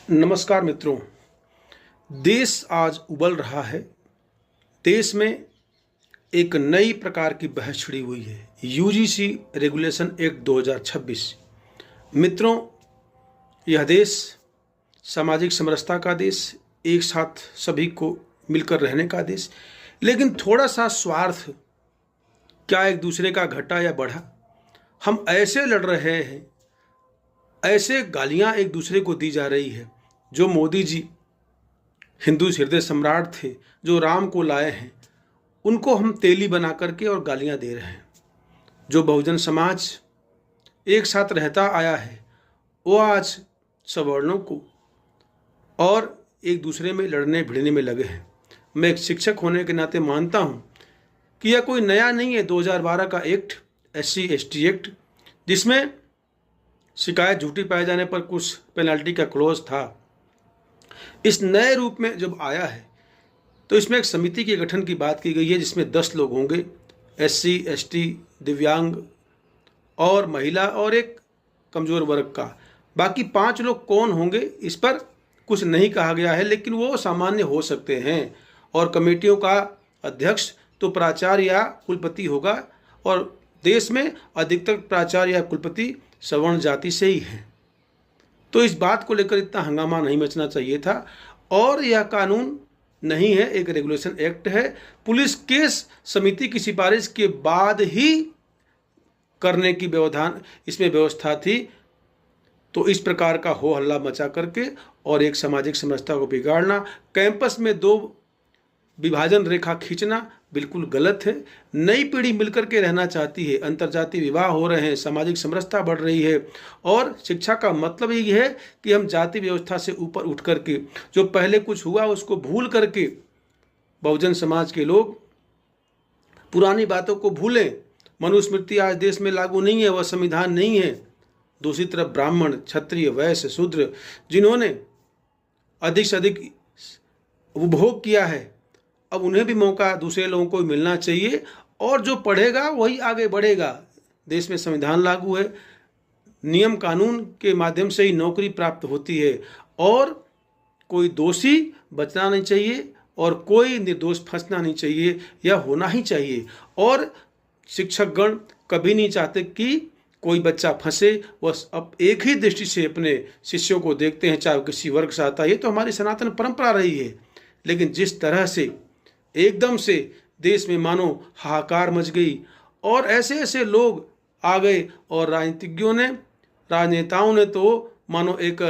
नमस्कार मित्रों। देश आज उबल रहा है। देश में एक नई प्रकार की बहस छिड़ी हुई है, यूजीसी रेगुलेशन एक्ट 2026। मित्रों, यह देश सामाजिक समरसता का देश, एक साथ सभी को मिलकर रहने का देश, लेकिन थोड़ा सा स्वार्थ क्या एक दूसरे का घटा या बढ़ा। हम ऐसे लड़ रहे हैं, ऐसे गालियां एक दूसरे को दी जा रही है। जो मोदी जी हिंदू हृदय सम्राट थे, जो राम को लाए हैं, उनको हम तेली बना करके और गालियां दे रहे हैं। जो बहुजन समाज एक साथ रहता आया है, वो आज सवर्णों को और एक दूसरे में लड़ने भिड़ने में लगे हैं। मैं एक शिक्षक होने के नाते मानता हूँ कि यह कोई नया नहीं है। 2012 का एक्ट, SC ST एक्ट, जिसमें शिकायत झूठी पाए जाने पर कुछ पेनल्टी का क्लॉज था, इस नए रूप में जब आया है तो इसमें एक समिति के गठन की बात की गई है, जिसमें 10 लोग होंगे, SC ST, दिव्यांग और महिला और एक कमज़ोर वर्ग का। बाकी 5 लोग कौन होंगे इस पर कुछ नहीं कहा गया है, लेकिन वो सामान्य हो सकते हैं। और कमेटियों का अध्यक्ष तो प्राचार्य या कुलपति होगा, और देश में अधिकतर प्राचार्य या कुलपति सवर्ण जाति से ही हैं। तो इस बात को लेकर इतना हंगामा नहीं मचना चाहिए था। और यह कानून नहीं है, एक रेगुलेशन एक्ट है। पुलिस केस समिति की सिफारिश के बाद ही करने की व्यवधान इसमें व्यवस्था थी। तो इस प्रकार का हो हल्ला मचा करके और एक सामाजिक समरसता को बिगाड़ना, कैंपस में 2 विभाजन रेखा खींचना बिल्कुल गलत है। नई पीढ़ी मिलकर के रहना चाहती है, अंतर्जातीय विवाह हो रहे हैं, सामाजिक समरसता बढ़ रही है। और शिक्षा का मतलब ही है कि हम जाति व्यवस्था से ऊपर उठ करके जो पहले कुछ हुआ उसको भूल करके बहुजन समाज के लोग पुरानी बातों को भूलें। मनुस्मृति आज देश में लागू नहीं है, वह संविधान नहीं है। दूसरी तरफ ब्राह्मण, क्षत्रिय, वैश्य, शूद्र, जिन्होंने अधिक से अधिक उपभोग किया है, अब उन्हें भी मौका दूसरे लोगों को मिलना चाहिए। और जो पढ़ेगा वही आगे बढ़ेगा। देश में संविधान लागू है, नियम कानून के माध्यम से ही नौकरी प्राप्त होती है, और कोई दोषी बचना नहीं चाहिए और कोई निर्दोष फंसना नहीं चाहिए, यह होना ही चाहिए। और शिक्षकगण कभी नहीं चाहते कि कोई बच्चा फंसे। वह अब एक ही दृष्टि से अपने शिष्यों को देखते हैं, चाहे किसी वर्ग से आता है। ये तो हमारी सनातन परंपरा रही है। लेकिन जिस तरह से एकदम से देश में मानो हाहाकार मच गई और ऐसे ऐसे लोग आ गए, और राजनीतिज्ञों ने, राजनेताओं ने तो मानो एक